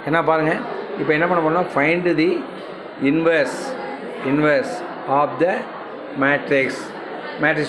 என்ன பாருங்கள், இப்போ என்ன பண்ண போகிறோம், find the inverse of the matrix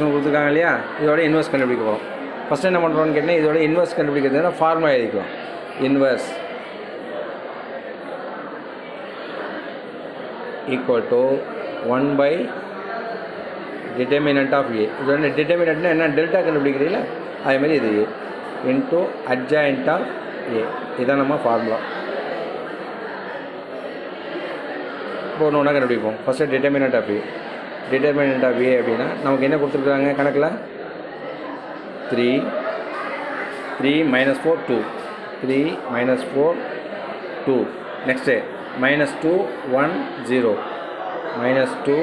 ஒன்று கொடுத்துருக்காங்க இல்லையா, இதோட இன்வெர்ஸ் கண்டுபிடிக்க போகிறோம். ஃபஸ்ட்டு என்ன பண்ணுறோன்னு கேட்டால் இதோட இன்வெர்ஸ் கண்டுபிடிக்கிறதுனா ஃபார்முலா எழுதிக்குவோம். Inverse equal to 1 by determinant of A. இது வந்து டிட்டர்மினன்ட்னா என்ன, டெல்டா கண்டுபிடிக்கிறீங்களா அதேமாதிரி இது A into adjoint of A. இதான் நம்ம ஃபார்முலா. இப்போ ஒன்று ஒன்றா கண்டுபிடிப்போம். First determinant of A. Determinant of A அப்படின்னா நமக்கு என்ன கொடுத்துருக்காங்க கணக்கில், 3 -4 2, 3 -4 2. நெக்ஸ்ட்டு -2 1 0, -2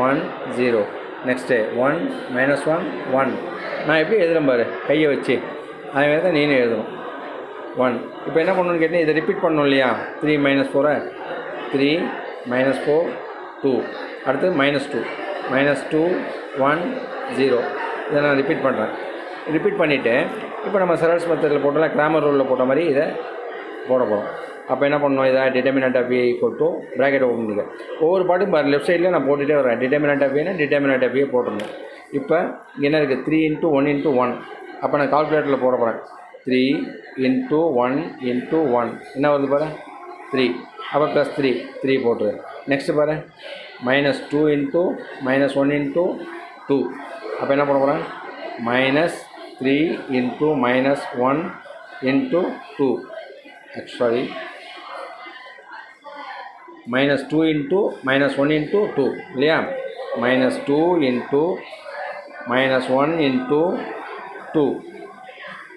1 0. நெக்ஸ்ட்டு 1 -1 1. நான் எப்படி எழுதுகிறேன் பாரு, கையை வச்சு அதேமாதிரி தான் நீனும் எழுதணும். 1. இப்போ என்ன பண்ணணும்னு கேட்டால் இதை ரிப்பீட் பண்ணணும் இல்லையா, 3 -4 3 -4 2. அடுத்து -2 -2 1 0. இதை நான் ரிப்பீட் பண்ணுறேன். ரிப்பீட் பண்ணிவிட்டு இப்போ நம்ம செரல்ஸ் மெத்தடில் போட்டோம்னா கிராமர் ரூலில் போட்ட மாதிரி இதை போட போகிறோம். அப்போ என்ன பண்ணணும், இதை determinant of A equal to bracket open பண்ணிக்க. ஒவ்வொரு பாட்டும் பாரு, லெஃப்ட் சைடில் நான் போட்டுகிட்டே வரேன். டிட்டர்மினன்ட் ஆஃப் ஏன்னா டிட்டர்மினன்ட் ஆஃப் ஏ போட்டுருந்தேன். இப்போ இங்கே என்ன இருக்குது, 3 × 1 × 1. அப்போ நான் கால்குலேட்டரில் போட போகிறேன். 3 × 1 × 1 என்ன வருது பாரு, 3. அப்போ +3 போட்டுரு. நெக்ஸ்ட்டு பாரு, -2 × -1 × 2. அப்போ என்ன பண்ண போகிறேன், -3 × -1 × 2. ஆக்சுவலி -2 × -1 × 2 இல்லையா, -2 × -1 × 2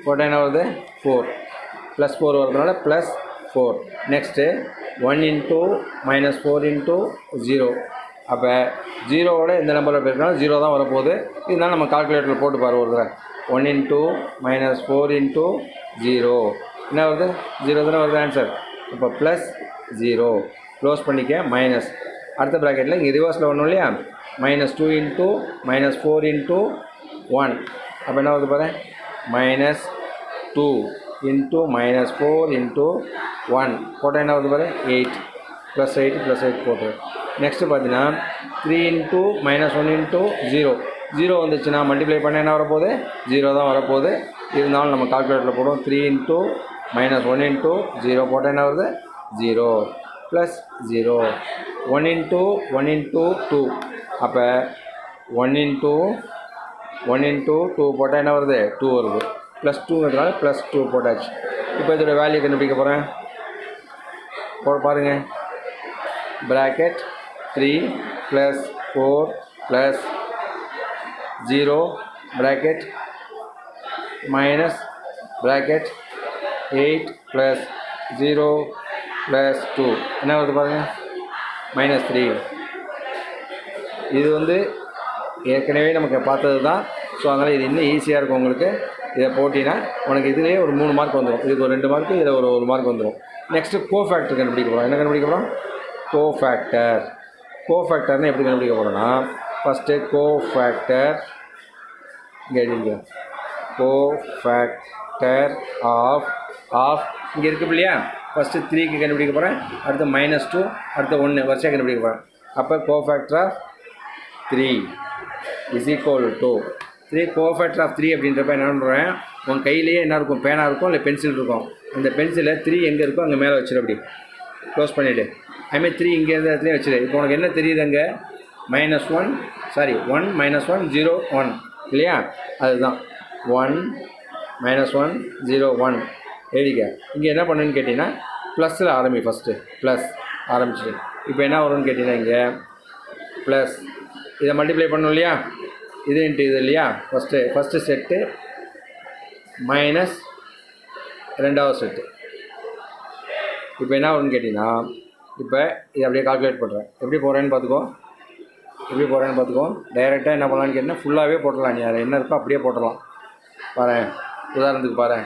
போட்டால் என்ன வருது, 4. +4 வருதுனால +4. நெக்ஸ்ட்டு 1 × -4 × 0. அப்போ 0வோட இந்த நம்பரில் போயிருக்கனால 0 தான் வரப்போகுது. இதனால் நம்ம கால்குலேட்டரில் போட்டு பாரு ஒரு தடவை. 1 × -4 × 0 என்ன வருது, 0 தானே வருது ஆன்சர். இப்போ +0 க்ளோஸ் பண்ணிக்க. மைனஸ் அடுத்த ப்ராக்கெட்டில் இங்கே ரிவர்ஸில் வரணும் இல்லையா, -2 × -4 × 1. அப்போ என்ன வருது பாரு, -2 × -4 × 1 போட்டால் என்ன வருது பாரு, 8. +8 போட்டு. நெக்ஸ்ட்டு பார்த்தீங்கன்னா 3 × -1 × 0. 0 வந்துச்சுன்னா மல்டிப்ளை பண்ண என்ன வரப்போகுது, 0 தான் வரப்போகுது. இருந்தாலும் நம்ம கால்குலேட்டரில் போடுவோம். 3 × -1 × 0 போட்டால் என்ன வருது, 0 +0. 1 × 1 × 2. அப்போ 1 × 1 × 2 போட்டால் என்ன வருது, 2 வருது. +2ங்கிறதுனால +2 போட்டாச்சு. இப்போ இதோட வேல்யூ கண்டுபிடிக்க போகிறேன். பாருங்கள், ப்ராக்கெட் 3 + 4 + 0 ப்ராக்கெட் ப்ராக்கெட் 8 + 0 + 2 என்ன வருது பாருங்கள், -3. இது வந்து ஏற்கனவே நமக்கு பார்த்தது தான். ஸோ அதனால் இது இன்னும் ஈஸியாக இருக்கும் உங்களுக்கு. இதை போட்டிங்கன்னா உனக்கு இதுலேயே ஒரு 3 மார்க் வந்துடும். இதுக்கு ஒரு 2 மார்க்கு, இதில் ஒரு 1 மார்க் வந்துடும். நெக்ஸ்ட்டு கோஃபேக்டர் கண்டுபிடிக்க போகிறோம். என்ன கண்டுபிடிக்க போகிறோம், கோஃபேக்டர்னு எப்படி கண்டுபிடிக்க போகிறோன்னா, ஃபஸ்ட்டு கோஃபேக்டர் இங்கே எழுதிக்கிறேன். கோஃபேக்டர் ஆஃப் இங்கே இருக்குது இல்லையா, ஃபஸ்ட்டு 3க்கு கண்டுபிடிக்க போகிறேன். அடுத்து -2, அடுத்து 1 வரிசையாக கண்டுபிடிக்க போகிறேன். அப்போ கோஃபேக்டர் ஆஃப் 3 = 3. கோஃபேக்டர் ஆஃப் 3 அப்படின்றப்ப என்ன பண்ணுறேன், உன் கையிலேயே என்ன இருக்கும், பேனா இருக்கும் இல்லை பென்சில் இருக்கும். அந்த பென்சிலை 3 எங்கே இருக்கோ அங்கே மேலே வச்சிடு. அப்படி க்ளோஸ் பண்ணிவிடு. அதுமாதிரி 3 இங்கே இருந்த இடத்துலையும் வச்சுடு. இப்போ உனக்கு என்ன தெரியுது, அங்கே -1 -1 0 1 இல்லையா, அதுதான் 1 -1 0 1 எழுதிக்க. இங்கே என்ன பண்ணுன்னு கேட்டிங்கன்னா ப்ளஸில் ஆரம்பி. ஃபஸ்ட்டு ப்ளஸ் ஆரம்பிச்சிடு. இப்போ என்ன வரும்னு கேட்டிங்கன்னா இங்கே ப்ளஸ் இதை மல்டிப்ளை பண்ணணும் இல்லையா, இது இன்ட்டு இது இல்லையா, ஃபஸ்ட்டு செட்டு மைனஸ் ரெண்டாவது செட்டு. இப்போ என்ன வரும்னு கேட்டிங்கன்னா, இப்போ இதை அப்படியே கால்குலேட் பண்ணுறேன். எப்படி போகிறேன்னு பார்த்துக்கோ. டைரெக்டாக என்ன பண்ணலான்னு கேட்டிங்கன்னா ஃபுல்லாகவே போட்டுடலாம். நீ அதில் என்ன இருக்கோ அப்படியே போட்டுடலாம். பாரு, உதாரணத்துக்கு பாரு,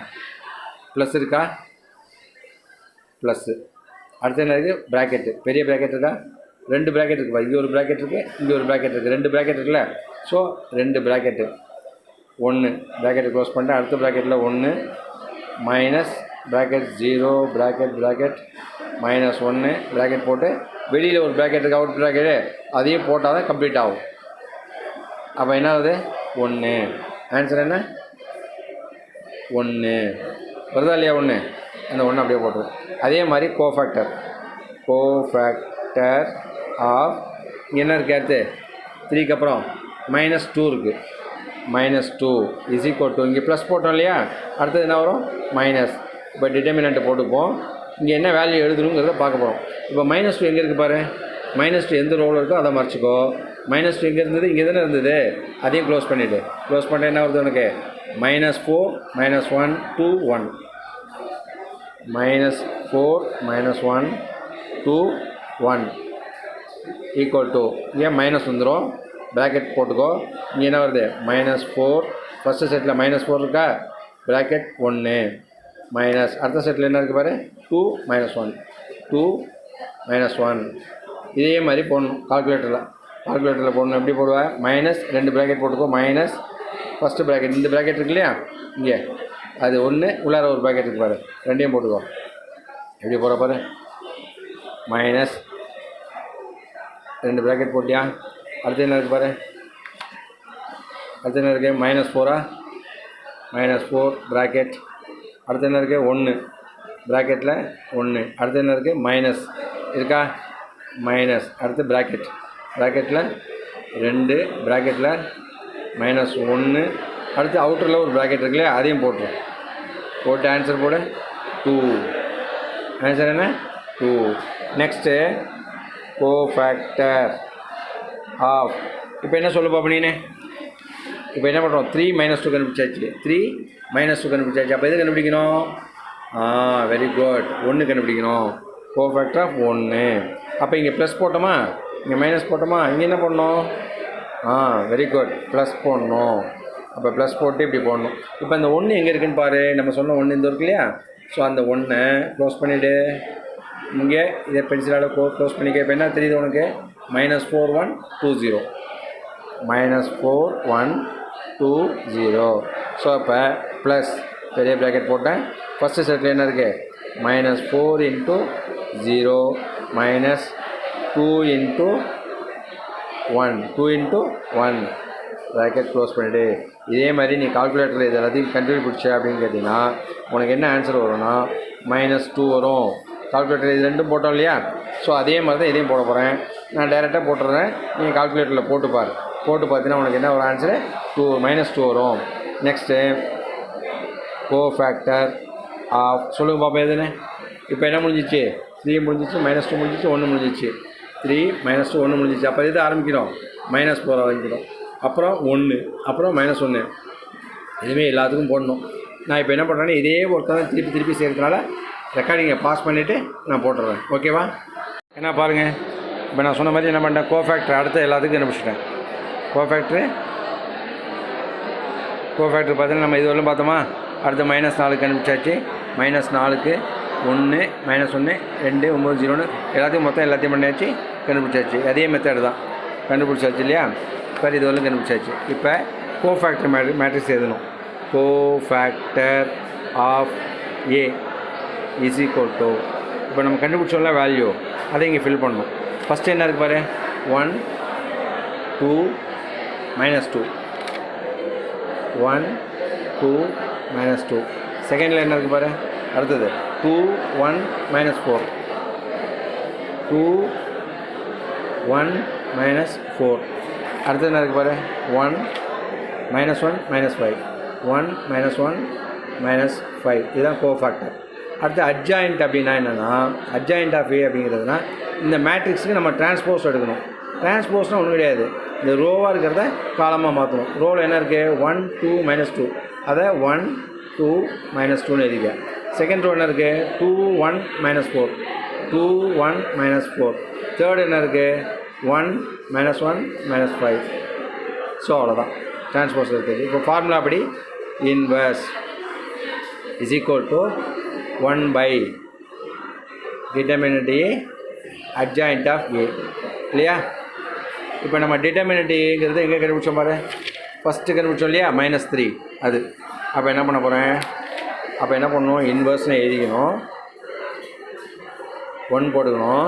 ப்ளஸ் இருக்கா, ப்ளஸ்ஸு. அடுத்து என்ன இருக்குது, ப்ராக்கெட்டு. பெரிய ப்ராக்கெட் இருக்கா, 2 ப்ராக்கெட் இருக்குப்பா. இங்கே ஒரு ப்ராக்கெட் இருக்குது, இங்கே ஒரு ப்ராக்கெட் இருக்குது. 2 ப்ராக்கெட் இருக்குல்ல. ஸோ 2 ப்ராக்கெட்டு 1 ப்ராக்கெட்டை க்ளோஸ் பண்ணிட்டு அடுத்த ப்ராக்கெட்டில் 1 - ப்ராக்கெட் 0 ப்ராக்கெட் -1 ப்ராக்கெட் போட்டு வெளியில் ஒரு ப்ராக்கெட் இருக்குது அவுட் ப்ராக்கெட்டு, அதையும் போட்டால் தான் கம்ப்ளீட் ஆகும். அப்போ என்ன ஆகுது 1. ஆன்சர் என்ன 1 வருதா இல்லையா 1? அந்த 1 அப்படியே போட்டுரும். அதே மாதிரி கோஃபேக்டர் ஆஃப் என்ன இருக்குது அடுத்து 3க்கு அப்புறம் -2 இருக்குது. -2 இஸ் ஈக்குவல் டு இங்கே ப்ளஸ் போட்டோம் இல்லையா, அடுத்தது என்ன வரும் மைனஸ். இப்போ டிட்டர்மினண்ட்டை போட்டுப்போம். இங்கே என்ன வேல்யூ எழுதணுங்கிறத பார்க்க போகிறோம். இப்போ -2 எங்கே இருக்குது பாரு, -2 எந்த ரோவில் இருக்கோ அதை மறைச்சிக்கோ. -2 எங்கே இருந்தது, இங்கே தானே இருந்தது, அதையும் க்ளோஸ் பண்ணிவிட்டு க்ளோஸ் பண்ணிட்டு என்ன வருது உனக்கு -4 -1 2 1 -4 -1 2 1 ஈக்குவல் டு ஏன் மைனஸ் வந்துடும், ப்ராக்கெட் போட்டுக்கோ. இங்கே என்ன வருது -4 ஃபஸ்ட்டு செட்டில் -4 இருக்கா, ப்ராக்கெட் 1 மைனஸ் அடுத்த செட்டில் என்ன இருக்குது பாரு 2 -1 2 -1. இதே மாதிரி போடணும் கால்குலேட்டரில் போடணும். எப்படி போடுவேன் மைனஸ் 2 ப்ராக்கெட் போட்டுக்கோ. மைனஸ் ஃபஸ்ட்டு ப்ராக்கெட் இந்த ப்ராக்கெட் இருக்கு இல்லையா இங்கே அது 1 உள்ளார ஒரு ப்ராக்கெட் இருக்குது பாரு, ரெண்டையும் போட்டுக்கோ. எப்படி போகிற பாரு மைனஸ் 2 ப்ராக்கெட் போட்டியா, அடுத்து என்ன இருக்குது பாரு, அடுத்து என்ன இருக்குது -4 -4 ப்ராக்கெட், அடுத்து என்ன இருக்குது 1 ப்ராக்கெட்டில் 1, அடுத்து என்ன இருக்குது மைனஸ் இருக்கா மைனஸ், அடுத்து ப்ராக்கெட்டில் 2 ப்ராக்கெட்டில் -1, அடுத்து அவுட்டரில் ஒரு ப்ராக்கெட் இருக்குல்ல அதையும் போட்டு ஆன்சர் போடு 2. ஆன்சர் என்ன 2. Next cofactor of. இப்போ என்ன சொல்லு பாப்பா நீனே, இப்போ என்ன பண்ணுறோம் 3 -2 கண்டுபிடிச்சாச்சு. 3 -2 கண்டுபிடிச்சாச்சு. அப்போ எது கண்டுபிடிக்கணும், வெரி குட் 1 கண்டுபிடிக்கணும். Cofactor of 1. அப்போ இங்கே ப்ளஸ் போட்டோமா, இங்கே மைனஸ் போட்டோமா, இங்கே என்ன பண்ணணும், வெரி குட் ப்ளஸ் போடணும். அப்போ ப்ளஸ் போட்டு இப்படி போடணும். இப்போ அந்த 1 எங்கே இருக்குதுன்னு பாரு, நம்ம சொன்ன 1 இந்த இருக்கு இல்லையா, ஸோ அந்த 1 க்ளோஸ் பண்ணிவிடு. இங்கே இதை பென்சிலால் க்ளோஸ் பண்ணிக்க. இப்போ என்ன தெரியுது உனக்கு -4 1 2 0 -4 1 2 0. ஸோ அப்போ ப்ளஸ் பெரிய ப்ராக்கெட் போட்டேன். ஃபஸ்ட்டு செட்டில் என்ன இருக்குது -4 × 0 -2 × 1 2 × 1 ப்ராக்கெட் க்ளோஸ் பண்ணிவிடு. இதே மாதிரி நீ கால்குலேட்டரில் இது எல்லாத்தையும் கண்டுபிடிச்ச அப்படின்னு கேட்டிங்கன்னா உனக்கு என்ன ஆன்சர் வரும்னா -2 வரும். கால்குலேட்டர் இது ரெண்டும் போட்டோம் இல்லையா, ஸோ அதே மாதிரி தான் இதையும் போட போகிறேன். நான் டைரெக்டாக போட்டுறேன், நீங்கள் கால்குலேட்டரில் போட்டு பார்த்தீங்கன்னா உனக்கு என்ன ஒரு ஆன்சரு -2 வரும். நெக்ஸ்ட்டு கோஃபேக்டர் ஆஃப் சொல்லுங்கள் பாப்பா எதுன்னு. இப்போ என்ன முடிஞ்சிச்சு 3 முடிஞ்சிச்சு, -2 முடிஞ்சிச்சு, 1 முடிஞ்சிச்சு. 3 -2 1 முடிஞ்சிச்சு. அப்போ இது ஆரம்பிக்கிறோம் -4 ஆரம்பிக்கிறோம், அப்புறம் 1, அப்புறம் -1. இதுமாரி எல்லாத்துக்கும் போடணும். நான் இப்போ என்ன பண்ணுறேன்னா இதே ஒருத்தர் தான் திருப்பி செய்கிறதுனால ரெக்கார்டிங்கை பாஸ் பண்ணிவிட்டு நான் போட்டுடுறேன். ஓகேவா? என்ன பாருங்கள், இப்போ நான் சொன்ன மாதிரி என்ன பண்ணிட்டேன், கோஃபேக்டர் அடுத்து எல்லாத்துக்கும் கண்டுபிடிச்சிட்டேன். கோஃபேக்டர் பார்த்தீங்கன்னா நம்ம இது வரலும் பார்த்தோமா, அடுத்து -4 கண்டுபிடிச்சாச்சு. -4க்கு 1 -1 2 9 0 எல்லாத்தையும் பண்ணியாச்சு, கண்டுபிடிச்சாச்சு. அதே மெத்தட் தான் கண்டுபிடிச்சாச்சு இல்லையா. இப்போ இது வரலும் கண்டுபிடிச்சாச்சு. இப்போ கோஃபேக்டர் மேட்ரிக்ஸ் எழுதணும். Cofactor of A is equal to, இப்போ நம்ம கண்டுபிடிச்சோம்ல வேல்யூ, அதை இங்கே ஃபில் பண்ணணும். ஃபஸ்ட்டு என்ன இருக்குது பாரு 1 2 -2 1 2 -2. செகண்டில் என்ன இருக்குது பாரு, அடுத்தது 2 1 -4 2 1 -4. அடுத்தது என்ன இருக்குது பாரு 1 -1 -5 1 -1 -5. இதுதான் கோஃபேக்டர். அடுத்து அட்ஜாயிண்ட் அப்படின்னா என்னென்னா, அட்ஜாயிண்ட் ஆஃப் A அப்படிங்கிறதுனா இந்த மேட்ரிக்ஸுக்கு நம்ம டிரான்ஸ்போஸ் எடுக்கணும். டிரான்ஸ்போஸ்னால் ஒன்றும் கிடையாது, இந்த ரோவாக இருக்கிறத காலமாக மாற்றணும். ரோவில் என்ன இருக்குது 1 2 -2, அதை 1 2 -2ன்னு எழுதிக்க. செகண்ட் ரோ என்ன இருக்குது 2 1 -4 2 1 -4. தேர்டு என்ன இருக்குது 1 -1 -5. ஸோ அவ்வளோதான் டிரான்ஸ்போஸ் இருக்குது. இப்போ ஃபார்முலா படி inverse is equal to 1 by determinant A adjoint of A இல்லையா. இப்போ நம்ம determinant Aங்கிறது எங்கே கண்டுபிடிச்சோம் பாரு, ஃபஸ்ட்டு கண்டுபிடிச்சோம் இல்லையா -3 அது. அப்போ என்ன பண்ண போகிறேன் அப்போ என்ன பண்ணணும், இன்வர்ஸ்னு எழுதிக்கணும், 1 போட்டுக்கணும்.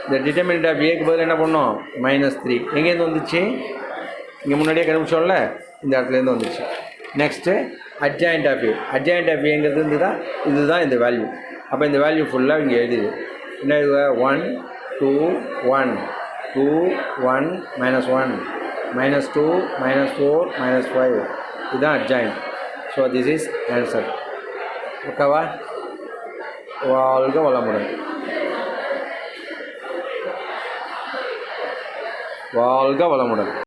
இந்த டிட்டர்மினன்ட் ஆஃப் ஏக்கு பதில் என்ன பண்ணணும், -3. எங்கேருந்து வந்துச்சு, இங்கே முன்னாடியே கண்டுபிடிச்சோம்ல, இந்த இடத்துலேருந்து வந்துச்சு. Next adjoint of A. Adjoint of ஏங்கிறது இதுதான், இதுதான் இந்த வேல்யூ. அப்போ இந்த வேல்யூ ஃபுல்லாக இங்கே எழுதிது. என்ன எழுதுவ, 1 2 1 2 1 -1 -2 -4 -5. இதுதான் adjoint. So this is answer. ஓகேவா? வாழ்க வளமுடன். வாழ்க வளமுடன்.